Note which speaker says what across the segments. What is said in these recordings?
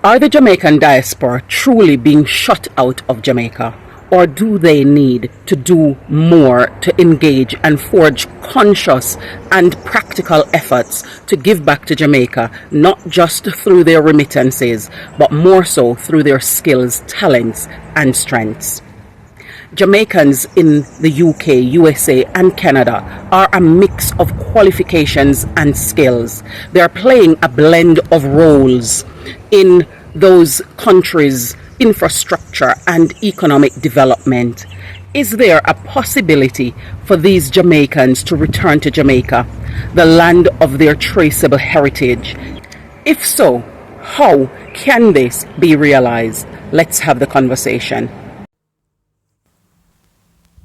Speaker 1: Are the Jamaican diaspora truly being shut out of Jamaica? Or do they need to do more to engage and forge conscious and practical efforts to give back to Jamaica, not just through their remittances, but more so through their skills, talents, and strengths? Jamaicans in the UK, USA, and Canada are a mix of qualifications and skills. They are playing a blend of roles in those countries' infrastructure and economic development. Is there a possibility for these Jamaicans to return to Jamaica, the land of their traceable heritage? If so, how can this be realized? Let's have the conversation.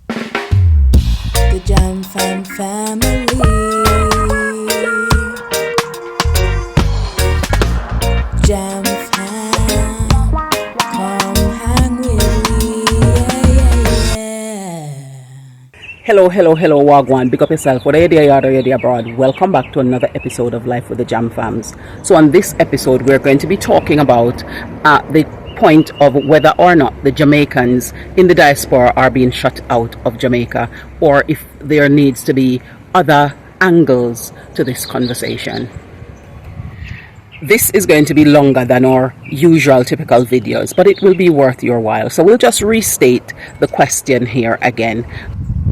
Speaker 2: The Jam Fam family. Jam Fam, come hang with me. Yeah.
Speaker 1: Hello, Wagwan. Big up yourself. Whether you're there or you're there abroad, welcome back to another episode of Life with the Jam Fams. So on this episode, we're going to be talking about the point of whether or not the Jamaicans in the diaspora are being shut out of Jamaica, or if there needs to be other angles to this conversation. This is going to be longer than our usual typical videos, but it will be worth your while. So we'll just restate the question here again.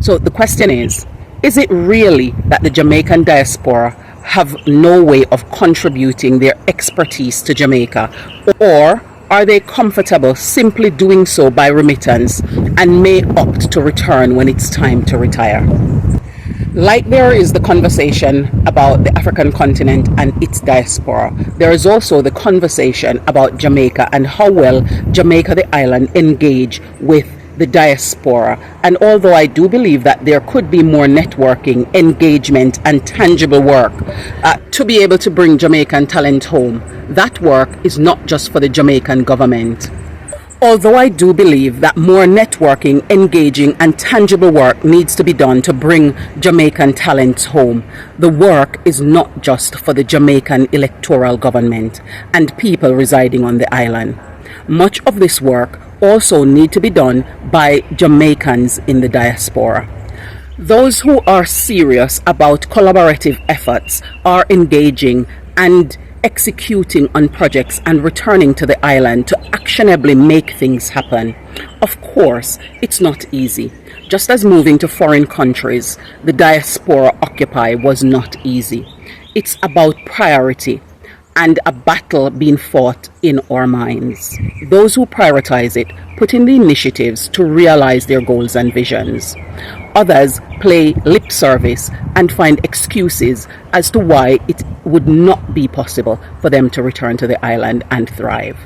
Speaker 1: So the question is it really that the Jamaican diaspora have no way of contributing their expertise to Jamaica, or are they comfortable simply doing so by remittance and may opt to return when it's time to retire? Like there is the conversation about the African continent and its diaspora, there is also the conversation about Jamaica and how well Jamaica the island engage with the diaspora. And although I do believe that there could be more networking, engagement and tangible work to be able to bring Jamaican talent home, that work is not just for the Jamaican government. Although I do believe that more networking, engaging and tangible work needs to be done to bring Jamaican talents home, the work is not just for the Jamaican electoral government and people residing on the island. Much of this work also need to be done by Jamaicans in the diaspora. Those who are serious about collaborative efforts are engaging and executing on projects and returning to the island to actionably make things happen. Of course, it's not easy. Just as moving to foreign countries, the diaspora occupy was not easy. It's about priority and a battle being fought in our minds. Those who prioritize it put in the initiatives to realize their goals and visions. Others play lip service and find excuses as to why it would not be possible for them to return to the island and thrive.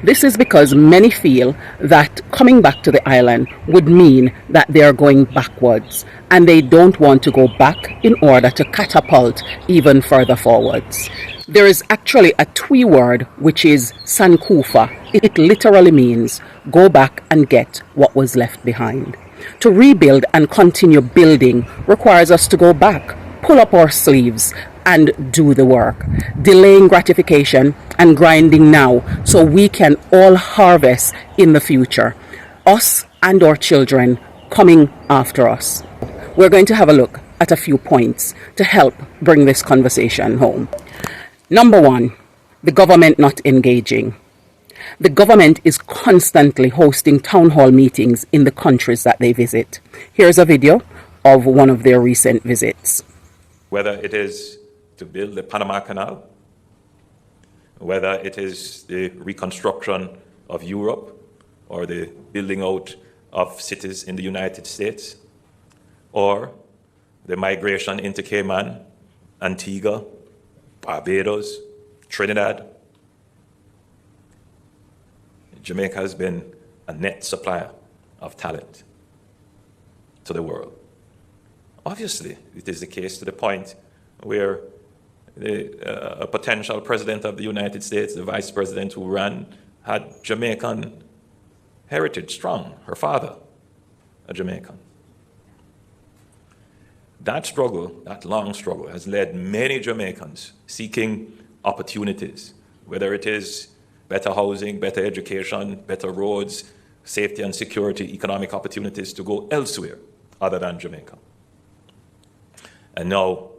Speaker 1: This is because many feel that coming back to the island would mean that they are going backwards, and they don't want to go back in order to catapult even further forwards. There is actually a Twi word which is sankufa. It literally means go back and get what was left behind. To rebuild and continue building requires us to go back, pull up our sleeves and do the work, delaying gratification and grinding now so we can all harvest in the future, us and our children coming after us. We're going to have a look at a few points to help bring this conversation home. Number one, the government not engaging. The government is constantly hosting town hall meetings in the countries that they visit. Here's a video of one of their recent visits.
Speaker 3: Whether it is to build the Panama Canal, whether it is the reconstruction of Europe or the building out of cities in the United States, or the migration into Cayman, Antigua, Barbados, Trinidad. Jamaica has been a net supplier of talent to the world. Obviously, it is the case to the point where a potential president of the United States, the vice president who ran, had Jamaican heritage strong. Her father, a Jamaican. That struggle, that long struggle, has led many Jamaicans seeking opportunities whether it is better housing, better education, better roads, safety and security, economic opportunities to go elsewhere other than Jamaica. And now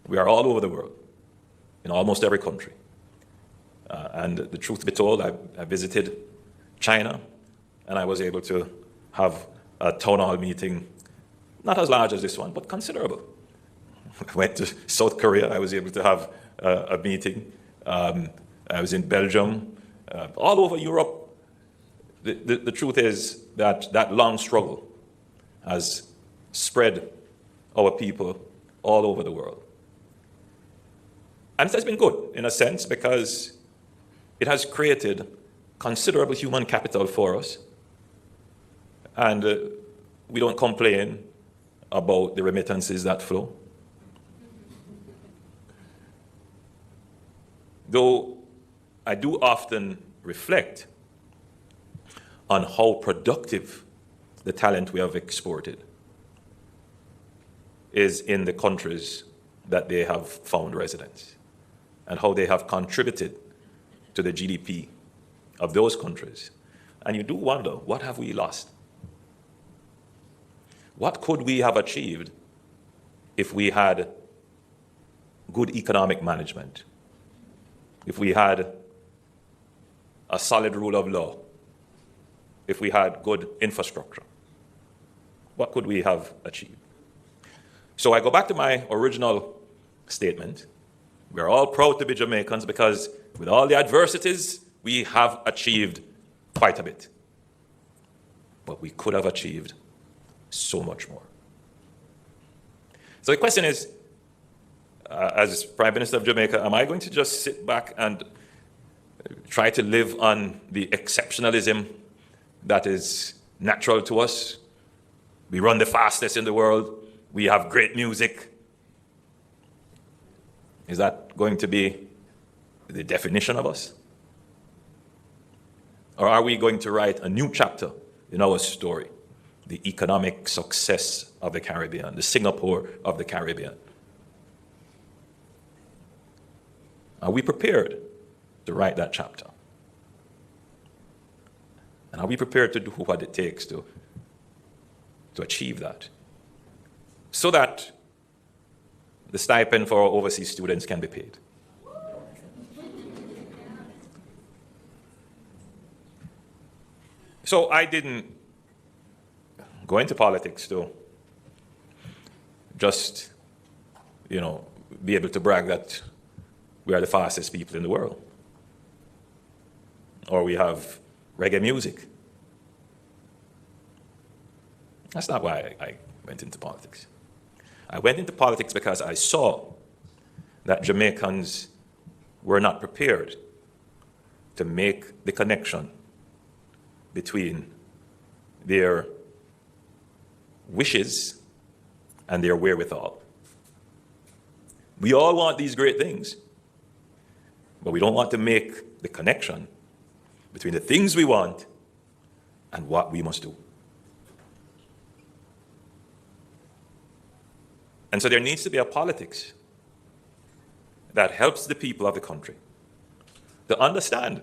Speaker 3: we are all over the world, in almost every country. And the truth be told, I visited China, and I was able to have a town hall meeting, not as large as this one, but considerable. I went to South Korea, I was able to have a meeting. I was in Belgium, all over Europe. The truth is that that long struggle has spread our people all over the world. And it has been good, in a sense, because it has created considerable human capital for us. And we don't complain about the remittances that flow. Though I do often reflect on how productive the talent we have exported is in the countries that they have found residence, and how they have contributed to the GDP of those countries. And you do wonder, what have we lost? What could we have achieved if we had good economic management, if we had a solid rule of law, if we had good infrastructure? What could we have achieved? So I go back to my original statement. We're all proud to be Jamaicans because with all the adversities, we have achieved quite a bit. But we could have achieved so much more. So the question is, as Prime Minister of Jamaica, am I going to just sit back and try to live on the exceptionalism that is natural to us? We run the fastest in the world. We have great music. Is that going to be the definition of us? Or are we going to write a new chapter in our story? The economic success of the Caribbean, the Singapore of the Caribbean. Are we prepared to write that chapter? And are we prepared to do what it takes to achieve that? So that the stipend for our overseas students can be paid. So I didn't go into politics to just, be able to brag that we are the fastest people in the world, or we have reggae music. That's not why I went into politics. I went into politics because I saw that Jamaicans were not prepared to make the connection between their wishes and their wherewithal. We all want these great things, but we don't want to make the connection between the things we want and what we must do. And so there needs to be a politics that helps the people of the country to understand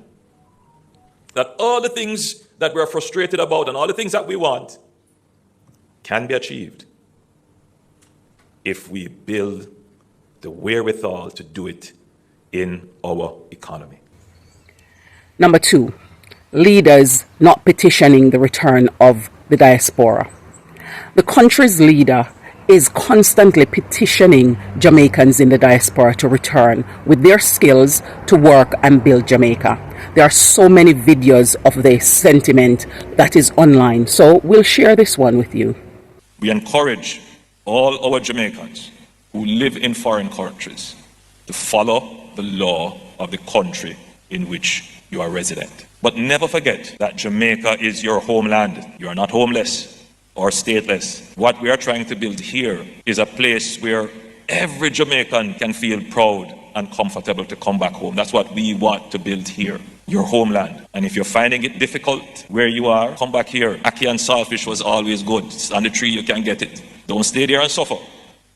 Speaker 3: that all the things that we're frustrated about and all the things that we want can be achieved if we build the wherewithal to do it in our economy.
Speaker 1: Number 2, leaders not petitioning the return of the diaspora. The country's leader is constantly petitioning Jamaicans in the diaspora to return with their skills to work and build Jamaica. There are so many videos of this sentiment that is online, so we'll share this one with you.
Speaker 3: We encourage all our Jamaicans who live in foreign countries to follow the law of the country in which you are resident. But never forget that Jamaica is your homeland. You are not homeless or stateless. What we are trying to build here is a place where every Jamaican can feel proud and comfortable to come back home. That's what we want to build here, your homeland. And if you're finding it difficult where you are, come back here. Ackee and saltfish was always good. It's on the tree, you can get it. Don't stay there and suffer.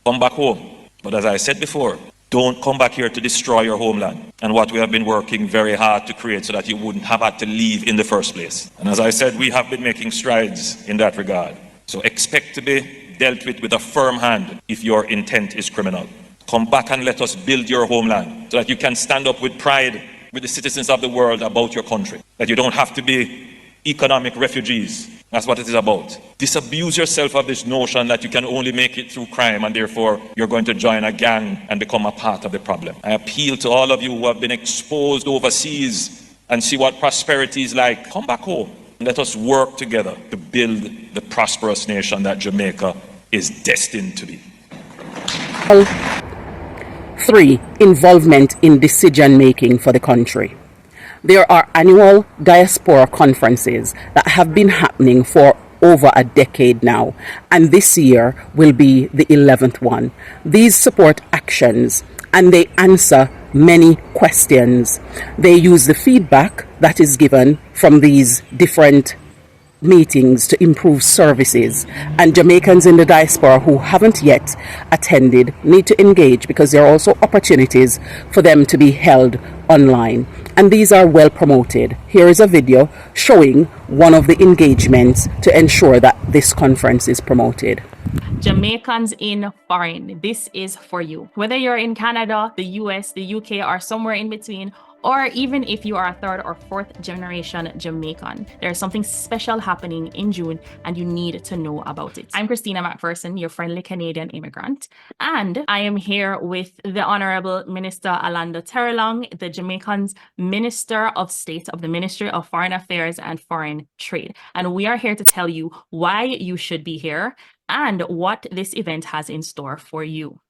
Speaker 3: Come back home. But as I said before, Don't come back here to destroy your homeland and what we have been working very hard to create so that you wouldn't have had to leave in the first place. And as I said, we have been making strides in that regard. So expect to be dealt with a firm hand if your intent is criminal. Come back and let us build your homeland so that you can stand up with pride with the citizens of the world about your country. That you don't have to be economic refugees. That's what it is about. Disabuse yourself of this notion that you can only make it through crime and therefore you're going to join a gang and become a part of the problem. I appeal to all of you who have been exposed overseas and see what prosperity is like. Come back home. Let us work together to build the prosperous nation that Jamaica is destined to be.
Speaker 1: 3. Involvement in decision making for the country. There are annual diaspora conferences that have been happening for over a decade now, and this year will be the 11th one. These support actions and they answer many questions. They use the feedback that is given from these different meetings to improve services, and Jamaicans in the diaspora who haven't yet attended need to engage because there are also opportunities for them to be held online, and these are well promoted. Here is a video showing one of the engagements to ensure that this conference is promoted.
Speaker 4: Jamaicans in foreign, this is for you. Whether you're in Canada, the US, the UK, or somewhere in between, or even if you are a third or fourth generation Jamaican, there's something special happening in June and you need to know about it. I'm Christina McPherson, your friendly Canadian immigrant, and I am here with the Honorable Minister Alanda Terrelong, the Jamaican's Minister of State of the Ministry of Foreign Affairs and Foreign Trade. And we are here to tell you why you should be here and what this event has in store for you.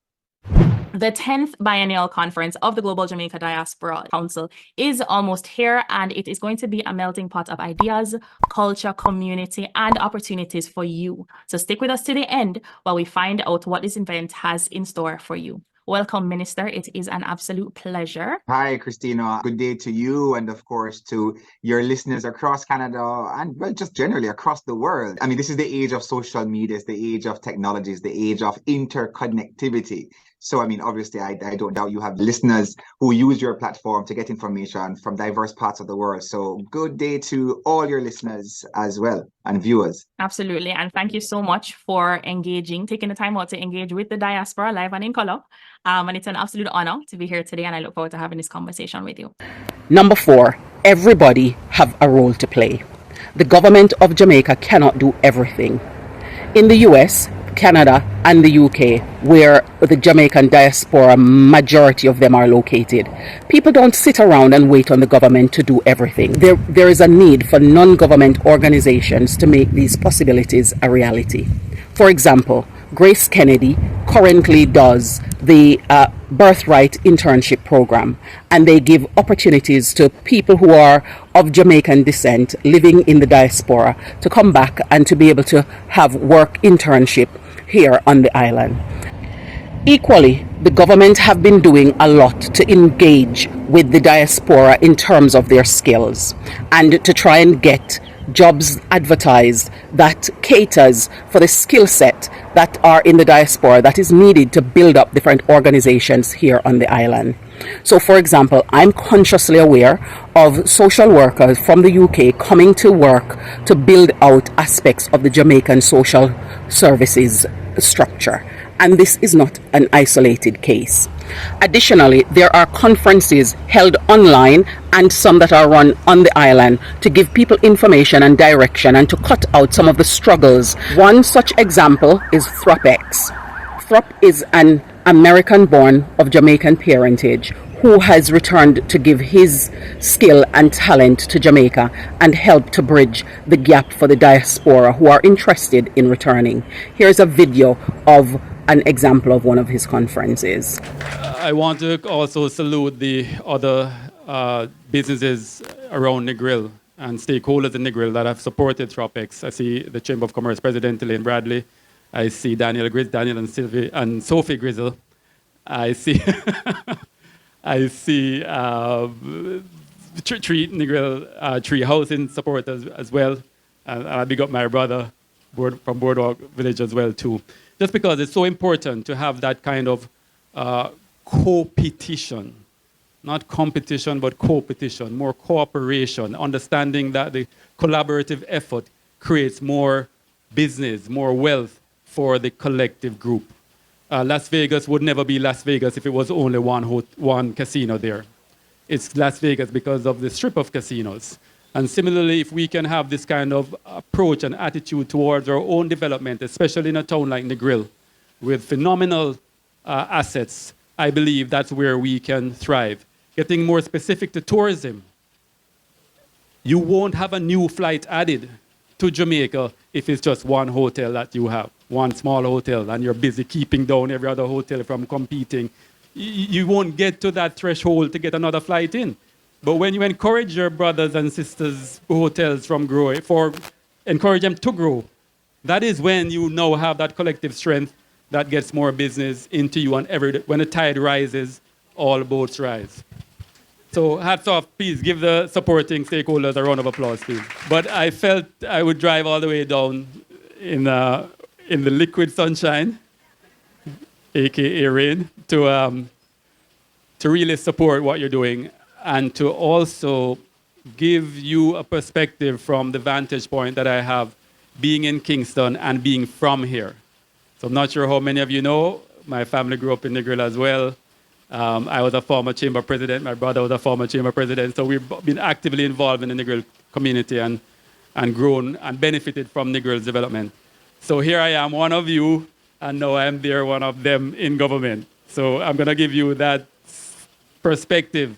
Speaker 4: The 10th Biennial Conference of the Global Jamaica Diaspora Council is almost here, and it is going to be a melting pot of ideas, culture, community, and opportunities for you. So stick with us to the end while we find out what this event has in store for you. Welcome, Minister. It is an absolute pleasure.
Speaker 5: Hi, Christina. Good day to you and, of course, to your listeners across Canada and, well, just generally across the world. I mean, this is the age of social media, it's the age of technology, it's the age of interconnectivity. So, I mean, obviously, I don't doubt you have listeners who use your platform to get information from diverse parts of the world. So good day to all your listeners as well and viewers.
Speaker 4: Absolutely. And thank you so much for engaging, taking the time out to engage with the diaspora live and in color. And it's an absolute honor to be here today. And I look forward to having this conversation with you.
Speaker 1: Number 4, everybody have a role to play. The government of Jamaica cannot do everything. In the US, Canada and the UK, where the Jamaican diaspora, majority of them are located, people don't sit around and wait on the government to do everything. There is a need for non-government organizations to make these possibilities a reality. For example, Grace Kennedy currently does the Birthright Internship Program, and they give opportunities to people who are of Jamaican descent living in the diaspora to come back and to be able to have work internship here on the island. Equally, the government have been doing a lot to engage with the diaspora in terms of their skills and to try and get jobs advertised that caters for the skill set that are in the diaspora that is needed to build up different organizations here on the island. So, for example, I'm consciously aware of social workers from the UK coming to work to build out aspects of the Jamaican social services structure. And this is not an isolated case. Additionally, there are conferences held online and some that are run on the island to give people information and direction and to cut out some of the struggles. One such example is ThropX. Throp is an American-born of Jamaican parentage who has returned to give his skill and talent to Jamaica and help to bridge the gap for the diaspora who are interested in returning. Here's a video of an example of one of his conferences.
Speaker 6: I want to also salute the other businesses around Negril and stakeholders in Negril that have supported ThropX. I see the Chamber of Commerce President, Elaine Bradley. I see Daniel and Sophie Grizzle. I see I see Tree Negril Tree Housing supporters as well. And I big up my brother from Boardwalk Village as well too. Just because it's so important to have that kind of co-petition, not competition, but co-petition, more cooperation, understanding that the collaborative effort creates more business, more wealth for the collective group. Las Vegas would never be Las Vegas if it was only one casino there. It's Las Vegas because of the strip of casinos. And similarly, if we can have this kind of approach and attitude towards our own development, especially in a town like Negril, with phenomenal assets, I believe that's where we can thrive. Getting more specific to tourism, you won't have a new flight added to Jamaica if it's just one hotel that you have, one small hotel, and you're busy keeping down every other hotel from competing. You won't get to that threshold to get another flight in. But when you encourage your brothers and sisters hotels from growing, encourage them to grow, that is when you now have that collective strength that gets more business into you. And when the tide rises, all boats rise. So hats off, please give the supporting stakeholders a round of applause, please. But I felt I would drive all the way down in the liquid sunshine, AKA rain, to really support what you're doing and to also give you a perspective from the vantage point that I have being in Kingston and being from here. So I'm not sure how many of you know, my family grew up in Negril as well. I was a former chamber president. My brother was a former chamber president. So we've been actively involved in the Negril community and grown and benefited from Negril's development. So here I am, one of you, and now I'm there, one of them in government. So I'm going to give you that perspective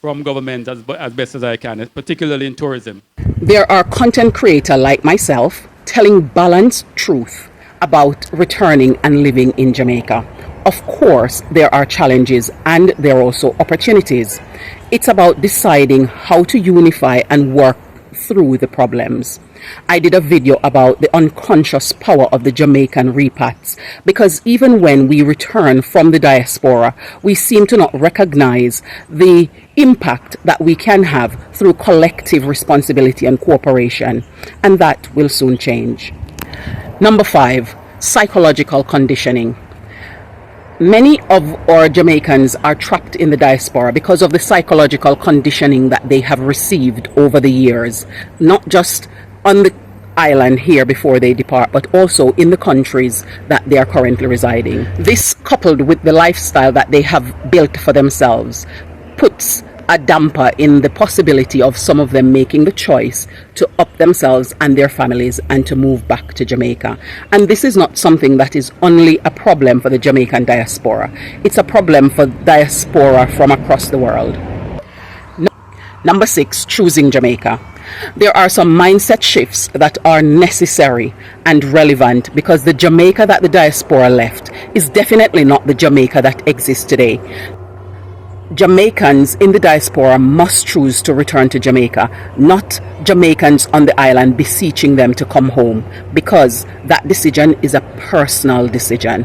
Speaker 6: from government as best as I can, particularly in tourism.
Speaker 1: There are content creators like myself telling balanced truth about returning and living in Jamaica. Of course, there are challenges and there are also opportunities. It's about deciding how to unify and work through the problems. I did a video about the unconscious power of the Jamaican repats, because even when we return from the diaspora, we seem to not recognize the impact that we can have through collective responsibility and cooperation, and that will soon change. Number 5, psychological conditioning. Many of our Jamaicans are trapped in the diaspora because of the psychological conditioning that they have received over the years, not just on the island here before they depart, but also in the countries that they are currently residing. This, coupled with the lifestyle that they have built for themselves, puts a damper in the possibility of some of them making the choice to up themselves and their families and to move back to Jamaica. And this is not something that is only a problem for the Jamaican diaspora. It's a problem for diaspora from across the world. Number 6, choosing Jamaica. There are some mindset shifts that are necessary and relevant, because the Jamaica that the diaspora left is definitely not the Jamaica that exists today. Jamaicans in the diaspora must choose to return to Jamaica, not Jamaicans on the island beseeching them to come home, because that decision is a personal decision.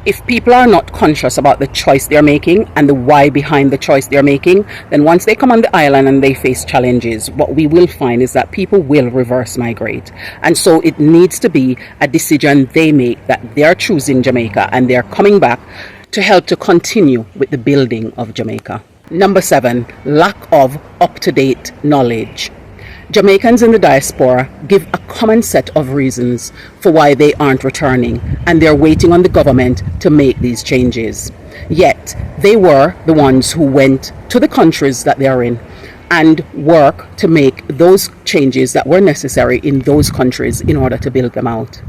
Speaker 1: If people are not conscious about the choice they're making and the why behind the choice they're making, then once they come on the island and they face challenges, what we will find is that people will reverse migrate. And so it needs to be a decision they make, that they're choosing Jamaica and they're coming back to help to continue with the building of Jamaica. Number 7, lack of up-to-date knowledge. Jamaicans in the diaspora give a common set of reasons for why they aren't returning, and they're waiting on the government to make these changes. Yet, they were the ones who went to the countries that they are in and work to make those changes that were necessary in those countries in order to build them out.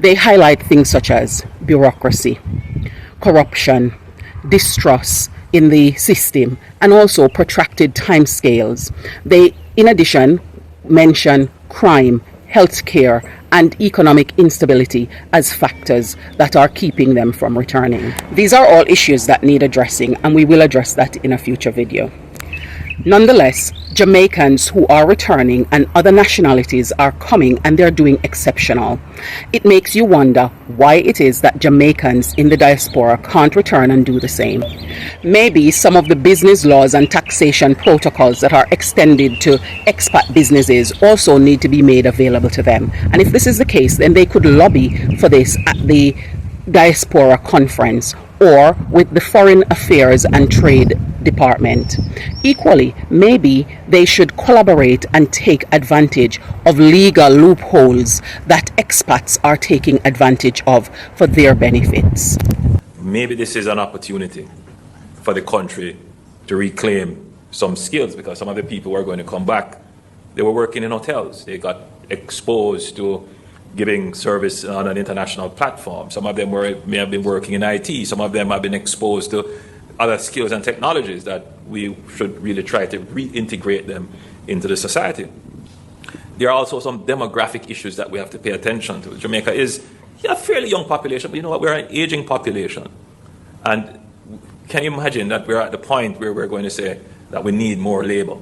Speaker 1: They highlight things such as bureaucracy, corruption, distrust in the system, and also protracted timescales. They, in addition, mention crime, healthcare, and economic instability as factors that are keeping them from returning. These are all issues that need addressing, and we will address that in a future video. Nonetheless, Jamaicans who are returning and other nationalities are coming, and they're doing exceptional. It makes you wonder why it is that Jamaicans in the diaspora can't return and do the same. Maybe some of the business laws and taxation protocols that are extended to expat businesses also need to be made available to them. And if this is the case, then they could lobby for this at the diaspora conference, or with the Foreign Affairs and Trade Department. Equally, maybe they should collaborate and take advantage of legal loopholes that expats are taking advantage of for their benefits.
Speaker 3: Maybe this is an opportunity for the country to reclaim some skills, because some of the people who are going to come back, they were working in hotels. They got exposed to giving service on an international platform. Some of them may have been working in IT. Some of them have been exposed to other skills and technologies that we should really try to reintegrate them into the society. There are also some demographic issues that we have to pay attention to. Jamaica is a fairly young population, but you know what? We're an aging population. And can you imagine that we're at the point where we're going to say that we need more labor?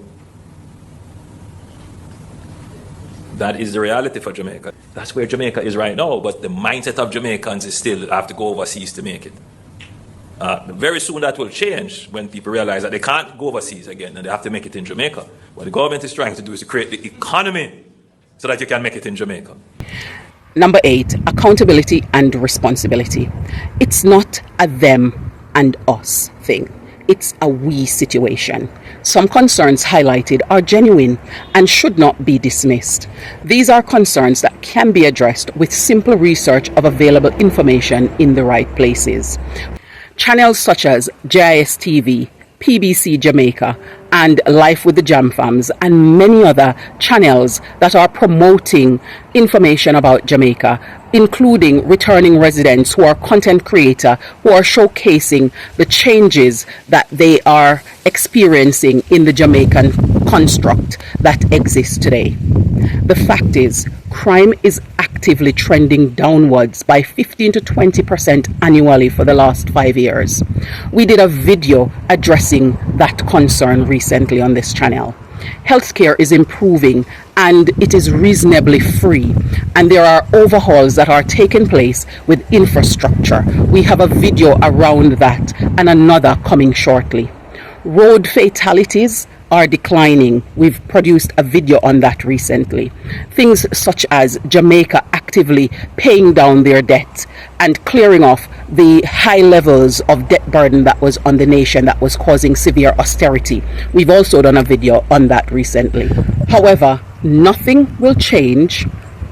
Speaker 3: That is the reality for Jamaica. That's where Jamaica is right now, but the mindset of Jamaicans is still have to go overseas to make it. Very soon that will change when people realize that they can't go overseas again and they have to make it in Jamaica. What the government is trying to do is to create the economy so that you can make it in Jamaica.
Speaker 1: Number 8, accountability and responsibility. It's not a them and us thing. It's a we situation. Some concerns highlighted are genuine and should not be dismissed. These are concerns that can be addressed with simple research of available information in the right places. Channels such as JIS TV, PBC Jamaica, and Life with the Jam Fams, and many other channels that are promoting information about Jamaica, including returning residents who are content creators who are showcasing the changes that they are experiencing in the Jamaican construct that exists today. The fact is, crime is actively trending downwards by 15 to 20% annually for the last 5 years. We did a video addressing that concern recently on this channel. Healthcare is improving and it is reasonably free, and there are overhauls that are taking place with infrastructure. We have a video around that and another coming shortly. Road fatalities are declining. We've produced a video on that recently. Things such as Jamaica actively paying down their debt and clearing off the high levels of debt burden that was on the nation that was causing severe austerity. We've also done a video on that recently. However, nothing will change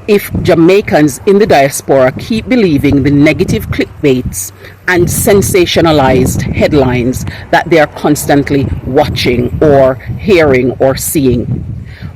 Speaker 1: if Jamaicans in the diaspora keep believing the negative clickbaits and sensationalized headlines that they are constantly watching or hearing or seeing.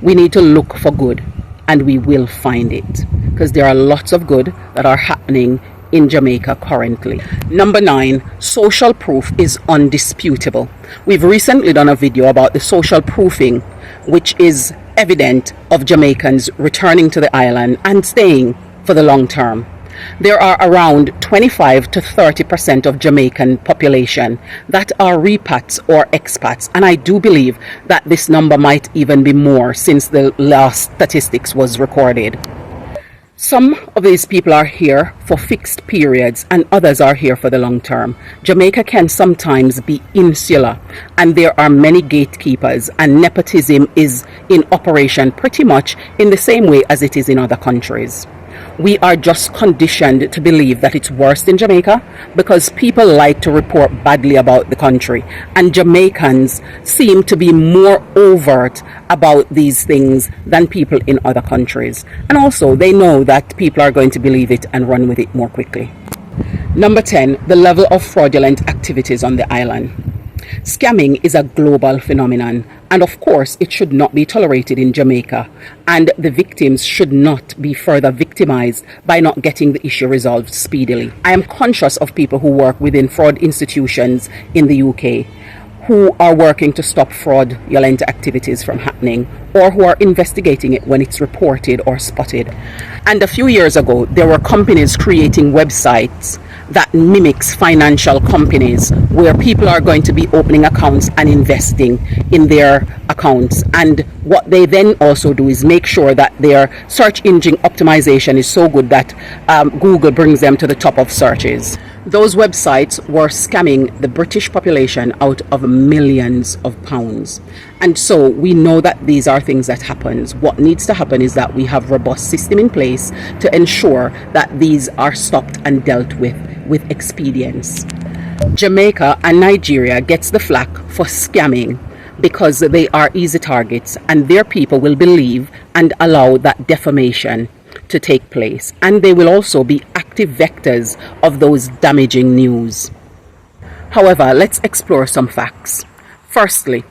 Speaker 1: We need to look for good, and we will find it, because there are lots of good that are happening in Jamaica currently. Number 9, social proof is undisputable. We've recently done a video about the social proofing, which is evident of Jamaicans returning to the island and staying for the long term. There are around 25 to 30% of Jamaican population that are repats or expats, and I do believe that this number might even be more since the last statistics was recorded. Some of these people are here for fixed periods and others are here for the long term. Jamaica can sometimes be insular and there are many gatekeepers, and nepotism is in operation pretty much in the same way as it is in other countries. We are just conditioned to believe that it's worse in Jamaica because people like to report badly about the country, and Jamaicans seem to be more overt about these things than people in other countries. And also they know that people are going to believe it and run with it more quickly. Number 10, the level of fraudulent activities on the island. Scamming is a global phenomenon, and of course it should not be tolerated in Jamaica, and the victims should not be further victimized by not getting the issue resolved speedily. I am conscious of people who work within fraud institutions in the UK who are working to stop fraudulent activities from happening, or who are investigating it when it's reported or spotted. And a few years ago, there were companies creating websites that mimics financial companies where people are going to be opening accounts and investing in their accounts. And what they then also do is make sure that their search engine optimization is so good that Google brings them to the top of searches. Those websites were scamming the British population out of millions of pounds. And so we know that these are things that happen. What needs to happen is that we have robust system in place to ensure that these are stopped and dealt with expedience. Jamaica and Nigeria gets the flack for scamming because they are easy targets and their people will believe and allow that defamation to take place, and they will also be active vectors of those damaging news. However, let's explore some facts. Firstly,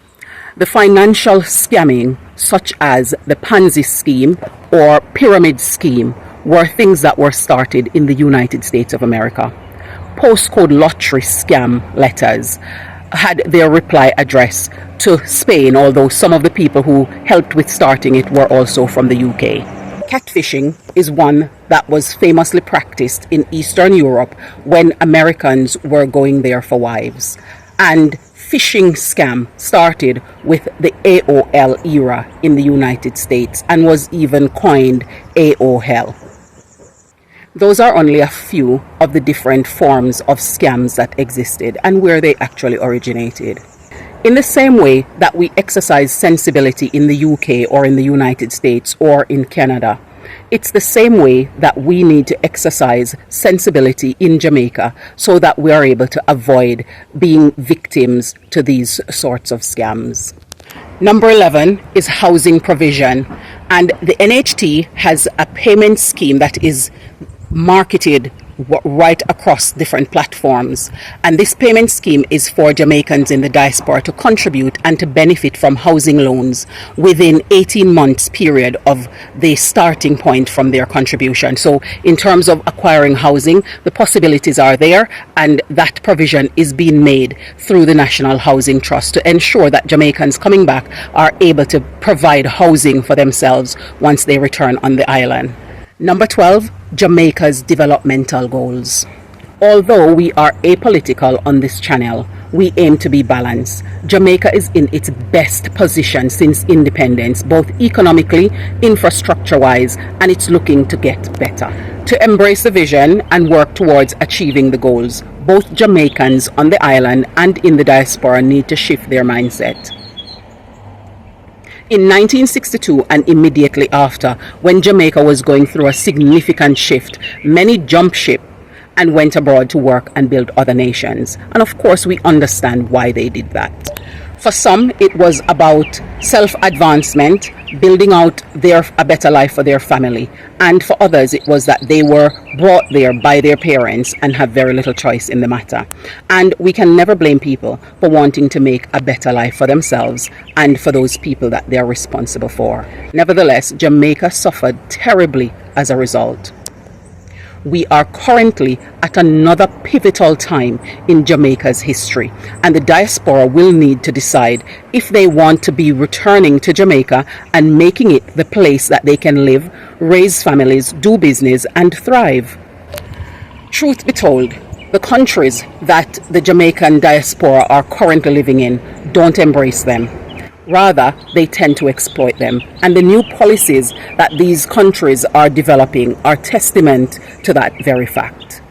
Speaker 1: the financial scamming such as the Ponzi scheme or pyramid scheme were things that were started in the United States of America. Postcode lottery scam letters had their reply address to Spain, although some of the people who helped with starting it were also from the UK. Catfishing is one that was famously practiced in Eastern Europe when Americans were going there for wives. And phishing scam started with the AOL era in the United States and was even coined AOL. Those are only a few of the different forms of scams that existed and where they actually originated. In the same way that we exercise sensibility in the UK or in the United States or in Canada, it's the same way that we need to exercise sensibility in Jamaica so that we are able to avoid being victims to these sorts of scams. Number 11 is housing provision, and the NHT has a payment scheme that is marketed right across different platforms, and this payment scheme is for Jamaicans in the diaspora to contribute and to benefit from housing loans within 18 months period of the starting point from their contribution. So in terms of acquiring housing, the possibilities are there, and that provision is being made through the National Housing Trust to ensure that Jamaicans coming back are able to provide housing for themselves once they return on the island. Number 12, Jamaica's developmental goals. Although we are apolitical on this channel, we aim to be balanced. Jamaica is in its best position since independence, both economically, infrastructure-wise, and it's looking to get better. To embrace the vision and work towards achieving the goals, both Jamaicans on the island and in the diaspora need to shift their mindset. In 1962 and immediately after, when Jamaica was going through a significant shift, many jumped ship and went abroad to work and build other nations. And of course, we understand why they did that. For some, it was about self-advancement, building out a better life for their family. And for others, it was that they were brought there by their parents and have very little choice in the matter. And we can never blame people for wanting to make a better life for themselves and for those people that they are responsible for. Nevertheless, Jamaica suffered terribly as a result. We are currently at another pivotal time in Jamaica's history, and the diaspora will need to decide if they want to be returning to Jamaica and making it the place that they can live, raise families, do business, and thrive. Truth be told, the countries that the Jamaican diaspora are currently living in don't embrace them. Rather, they tend to exploit them. And the new policies that these countries are developing are testament to that very fact.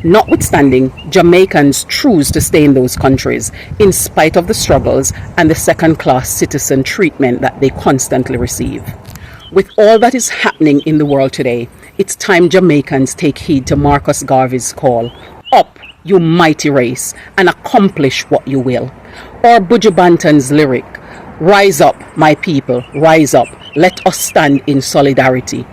Speaker 1: Notwithstanding, Jamaicans choose to stay in those countries in spite of the struggles and the second-class citizen treatment that they constantly receive. With all that is happening in the world today, it's time Jamaicans take heed to Marcus Garvey's call, "Up, you mighty race, and accomplish what you will." Or Buju Banton's lyric, "Rise up, my people, rise up, let us stand in solidarity."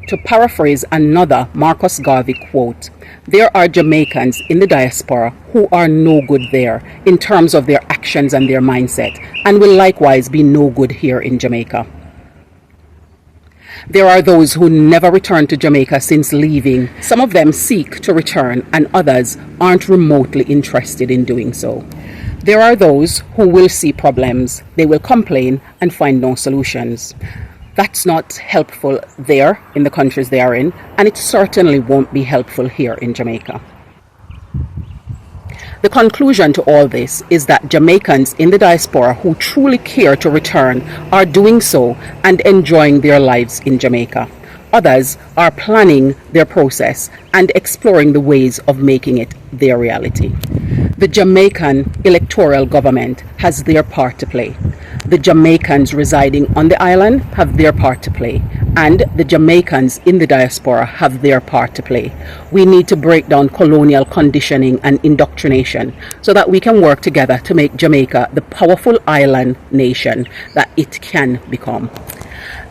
Speaker 1: To paraphrase another Marcus Garvey quote, there are Jamaicans in the diaspora who are no good there in terms of their actions and their mindset, and will likewise be no good here in Jamaica. There are those who never returned to Jamaica since leaving. Some of them seek to return, and others aren't remotely interested in doing so. There are those who will see problems, they will complain and find no solutions. That's not helpful there in the countries they are in, and it certainly won't be helpful here in Jamaica. The conclusion to all this is that Jamaicans in the diaspora who truly care to return are doing so and enjoying their lives in Jamaica. Others are planning their process and exploring the ways of making it their reality. The Jamaican electoral government has their part to play. The Jamaicans residing on the island have their part to play. and the Jamaicans in the diaspora have their part to play. We need to break down colonial conditioning and indoctrination so that we can work together to make Jamaica the powerful island nation that it can become.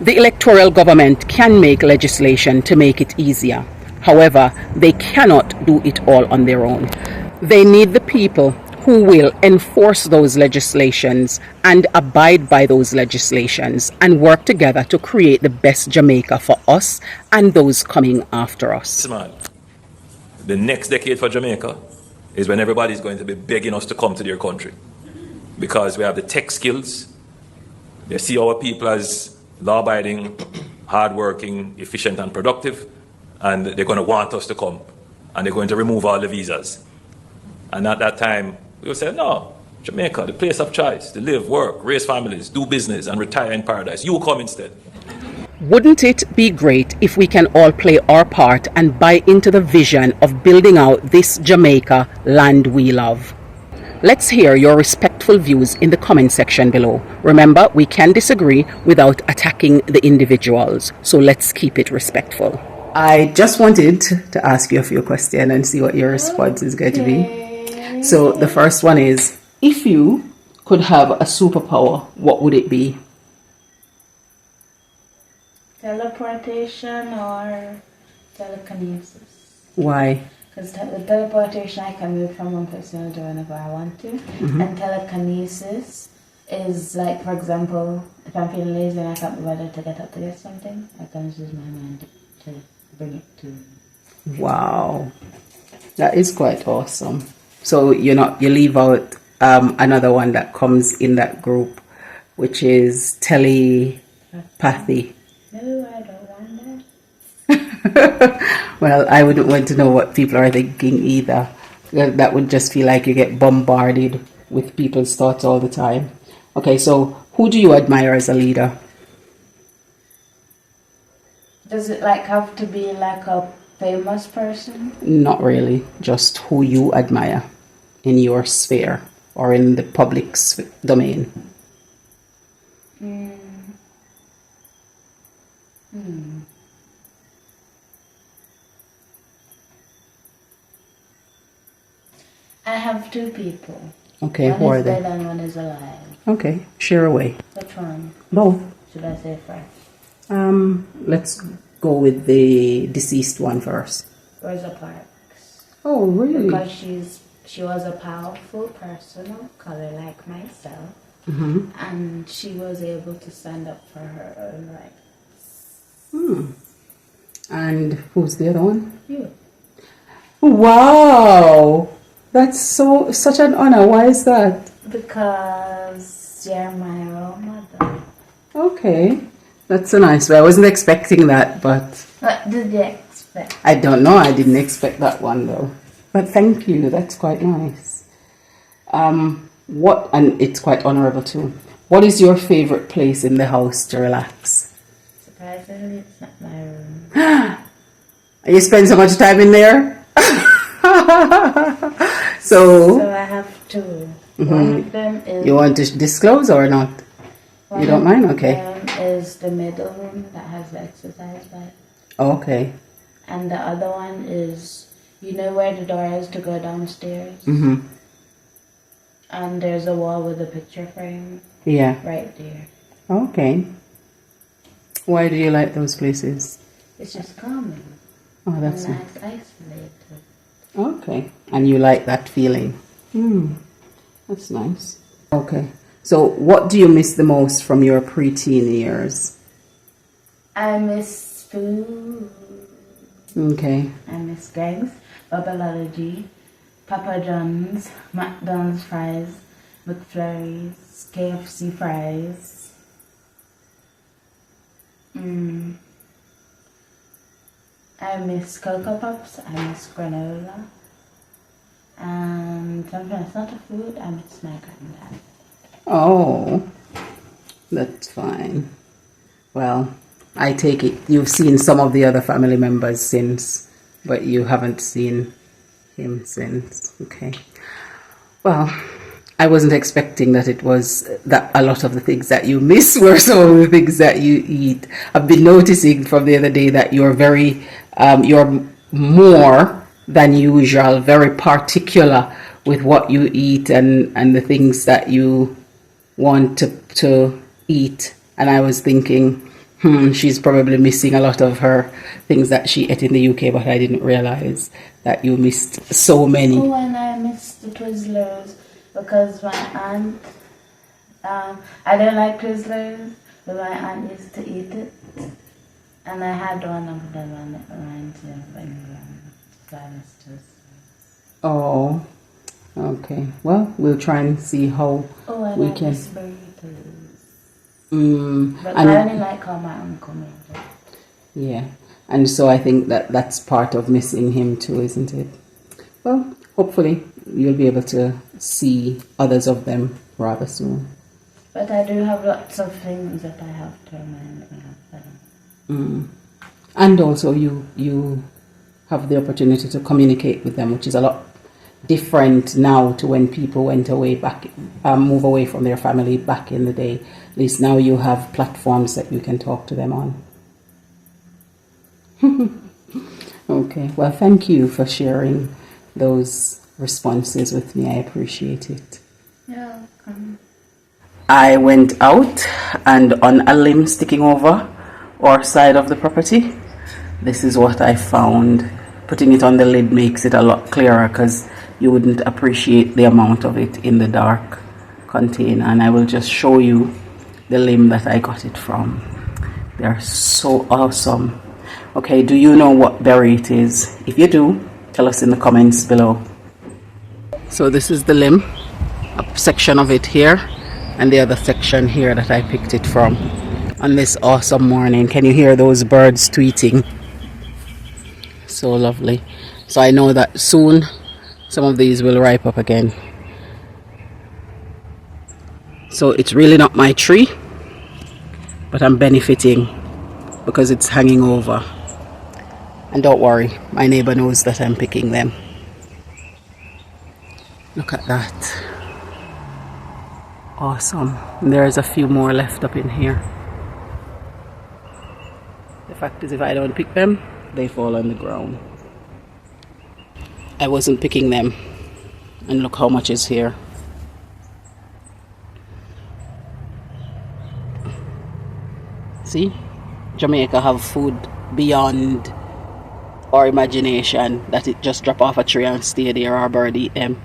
Speaker 1: The electoral government can make legislation to make it easier. However, they cannot do it all on their own. They need the people who will enforce those legislations and abide by those legislations and work together to create the best Jamaica for us and those coming after us.
Speaker 3: Man, the next decade for Jamaica is when everybody's going to be begging us to come to their country because we have the tech skills. They see our people as law-abiding, hard-working, efficient and productive, and they're going to want us to come, and they're going to remove all the visas. And at that time, we will say, no, Jamaica, the place of choice, to live, work, raise families, do business, and retire in paradise. You come instead.
Speaker 1: Wouldn't it be great if we can all play our part and buy into the vision of building out this Jamaica land we love? Let's hear your respectful views in the comment section below. Remember, we can disagree without attacking the individuals, so let's keep it respectful. I just wanted to ask you a few questions and see what your response is going to be. So the first one is, if you could have a superpower, what would it be?
Speaker 7: Teleportation or telekinesis.
Speaker 1: Why?
Speaker 7: Because with teleportation, I can move from one place to another whenever I want to. And telekinesis is like, for example, if I'm feeling lazy and I can't be bothered to get up to get something, I can just use my mind to bring it to me.
Speaker 1: Wow, that is quite awesome. So you leave out another one that comes in that group, which is telepathy.
Speaker 7: No, I don't want that.
Speaker 1: Well, I wouldn't want to know what people are thinking either. That would just feel like you get bombarded with people's thoughts all the time. Okay, so who do you admire as a leader?
Speaker 7: Does it like have to be like a famous person?
Speaker 1: Not really, just who you admire in your sphere or in the public domain.
Speaker 7: I have two people.
Speaker 1: Okay,
Speaker 7: One
Speaker 1: who are
Speaker 7: is
Speaker 1: they?
Speaker 7: dead and one is alive.
Speaker 1: Okay, share away.
Speaker 7: Which one
Speaker 1: Both.
Speaker 7: should I say first?
Speaker 1: Let's go with the deceased one first.
Speaker 7: Rosa Parks.
Speaker 1: Oh, really?
Speaker 7: Because she was a powerful person of color like myself, and she was able to stand up for her own rights.
Speaker 1: And who's the other one?
Speaker 7: You.
Speaker 1: Wow, that's such an honor. Why is that?
Speaker 7: Because you're my role model.
Speaker 1: Okay, that's a nice way. I wasn't expecting that, but
Speaker 7: What did you expect?
Speaker 1: I don't know. I didn't expect that one though. But thank you. That's quite nice. And it's quite honorable too. What is your favorite place in the house to relax?
Speaker 7: Surprisingly, it's not my room.
Speaker 1: You spend so much time in there? So
Speaker 7: I have two. One of them is.
Speaker 1: you want to disclose or not? You don't mind? Okay.
Speaker 7: One is the middle room that has the exercise bed.
Speaker 1: Okay.
Speaker 7: And the other one is, you know where the door is to go downstairs? And there's a wall with a picture frame
Speaker 1: Yeah.
Speaker 7: right there.
Speaker 1: Okay. Why do you like those places?
Speaker 7: It's just calming.
Speaker 1: Oh, that's
Speaker 7: and
Speaker 1: nice.
Speaker 7: isolated.
Speaker 1: Okay. And you like that feeling? That's nice. Okay. So what do you miss the most from your preteen years?
Speaker 7: I miss food.
Speaker 1: Okay.
Speaker 7: I miss Greg's, Babalology, Papa John's, McDonald's fries, McFlurry's, KFC fries. I miss Cocoa Pops, I miss granola. And something that's not a food, I miss my granddad.
Speaker 1: Oh, that's fine. Well, I take it you've seen some of the other family members since, but you haven't seen him since. Okay. Well, I wasn't expecting that it was that a lot of the things that you miss were some of the things that you eat. I've been noticing from the other day that you're more than usual, very particular with what you eat and the things that you want to eat. And I was thinking, she's probably missing a lot of her things that she ate in the UK, but I didn't realize that you missed so many.
Speaker 7: Oh, and I missed the Twizzlers because my aunt, I don't like Twizzlers, but my aunt used to eat it. And I had one of them and it reminds me of England. So I missed Twizzlers.
Speaker 1: Oh, okay. Well, we'll try and see how we
Speaker 7: I
Speaker 1: can.
Speaker 7: miss burritos. But
Speaker 1: And
Speaker 7: I only like how my uncle made it.
Speaker 1: yeah, and so I think that that's part of missing him too, isn't it? Well, hopefully you'll be able to see others of them rather soon.
Speaker 7: But I do have lots of things that I have to remind me of them.
Speaker 1: And also you have the opportunity to communicate with them, which is a lot different now to when people went away move away from their family back in the day. At least now you have platforms that you can talk to them on. Okay, well, thank you for sharing those responses with me. I appreciate it.
Speaker 7: You're welcome.
Speaker 1: I went out and on a limb sticking over our side of the property, this is what I found. Putting it on the lid makes it a lot clearer because you wouldn't appreciate the amount of it in the dark container. And I will just show you the limb that I got it from. They're so awesome. Okay, do you know what berry it is? If you do, tell us in the comments below. So this is the limb, a section of it here, and the other section here that I picked it from on this awesome morning. Can you hear those birds tweeting? So lovely. So I know that soon some of these will ripe up again. So it's really not my tree, but I'm benefiting because it's hanging over. And don't worry, my neighbor knows that I'm picking them. Look at that. Awesome. And there's a few more left up in here. The fact is, if I don't pick them, they fall on the ground. I wasn't picking them, and look how much is here. See, Jamaica have food beyond our imagination, that it just drop off a tree and stay there or bird eat them,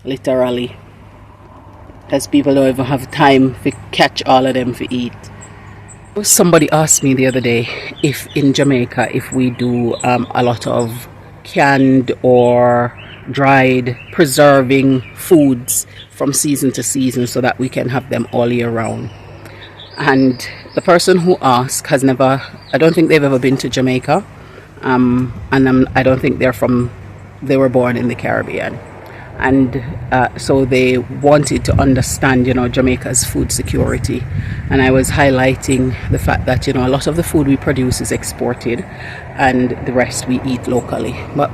Speaker 1: literally, because people don't even have time to catch all of them to eat. Somebody asked me the other day if in Jamaica, if we do a lot of canned or dried preserving foods from season to season so that we can have them all year round. And the person who asked has never, I don't think they've ever been to Jamaica, and I don't think they were born in the Caribbean. And so they wanted to understand, Jamaica's food security. And I was highlighting the fact that, a lot of the food we produce is exported and the rest we eat locally. But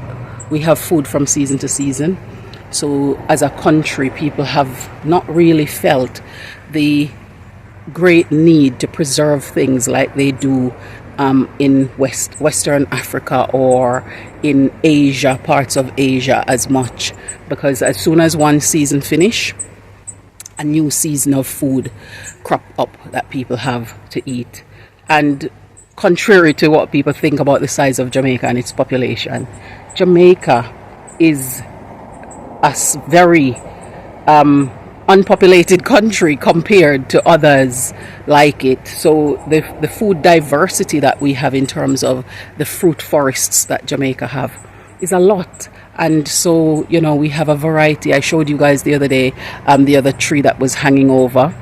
Speaker 1: we have food from season to season. So as a country, people have not really felt the great need to preserve things like they do in Western Africa or in Asia, parts of Asia as much, because as soon as one season finish, a new season of food crop up that people have to eat. And contrary to what people think about the size of Jamaica and its population, Jamaica is a very unpopulated country compared to others like it. So the food diversity that we have in terms of the fruit forests that Jamaica have is a lot. And so, we have a variety. I showed you guys the other day the other tree that was hanging over,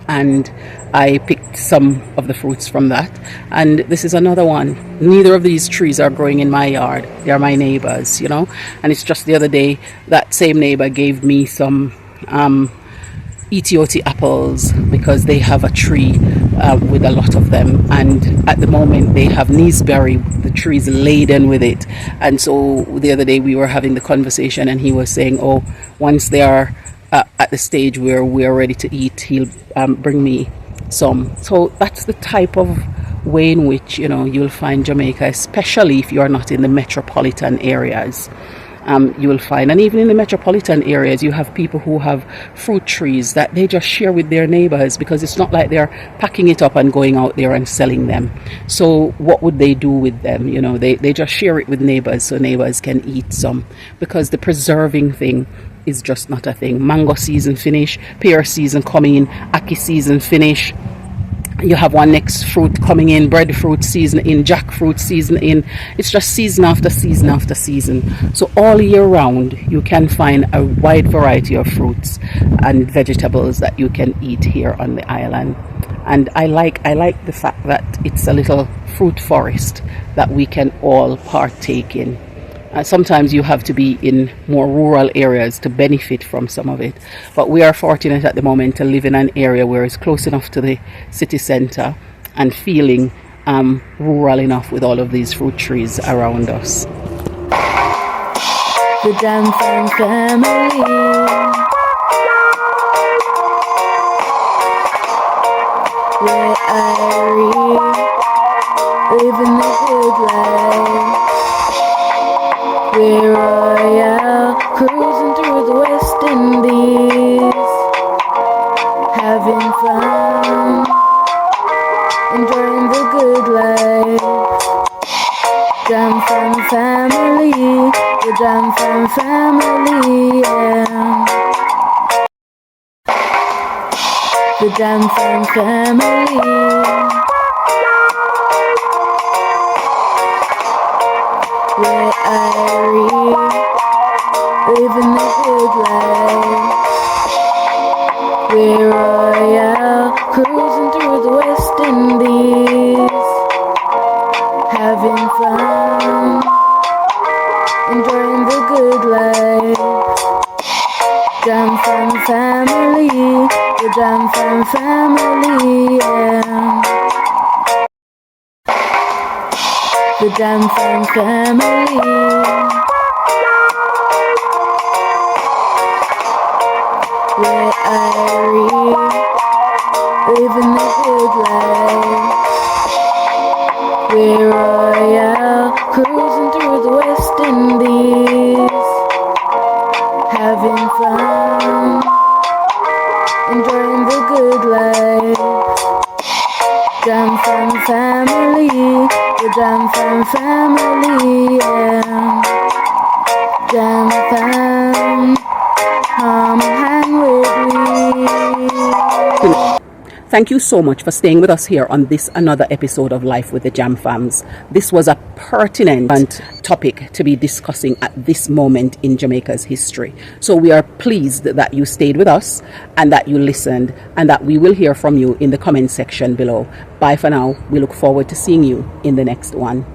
Speaker 1: and I picked some of the fruits from that. And this is another one. Neither of these trees are growing in my yard. They are my neighbors, and it's just the other day that same neighbor gave me some Ethiopian apples because they have a tree with a lot of them, and at the moment they have gooseberry, the tree is laden with it. And so the other day we were having the conversation and he was saying, once they are at the stage where we are ready to eat, he'll bring me some. So that's the type of way in which, you know, you'll find Jamaica, especially if you are not in the metropolitan areas. You will find, and even in the metropolitan areas, you have people who have fruit trees that they just share with their neighbors, because it's not like they're packing it up and going out there and selling them. So what would they do with them? You know, they just share it with neighbors so neighbors can eat some, because the preserving thing is just not a thing. Mango season finish, pear season coming in, ackee season finish. You have one next fruit coming in, breadfruit season in, jackfruit season in. It's just season after season after season. So all year round, you can find a wide variety of fruits and vegetables that you can eat here on the island. And I like the fact that it's a little fruit forest that we can all partake in. Sometimes you have to be in more rural areas to benefit from some of it, but we are fortunate at the moment to live in an area where it's close enough to the city center and feeling rural enough with all of these fruit trees around us.
Speaker 2: The Jam Fam family. Where Irie living the good life. We're royal, cruising through the West Indies, having fun, enjoying the good life. Jam Fam family, the Jam Fam family, yeah. The Jam Fam family. Where Irie living the good life. We're royal, cruising through the West Indies, having fun, enjoying the good life. Jam Fam family, the Jam Fam family, yeah. The Jam Fam family. Where Irie living the good life. We're royal, cruising through the West Indies, having fun, enjoying the good life. Jam Fam family, the Jam Fam family, yeah. Jam Fam, come hang with me.
Speaker 1: Thank you so much for staying with us here on this another episode of Life with the Jam Fams. This was a pertinent topic to be discussing at this moment in Jamaica's history. So we are pleased that you stayed with us and that you listened, and that we will hear from you in the comment section below. Bye for now. We look forward to seeing you in the next one.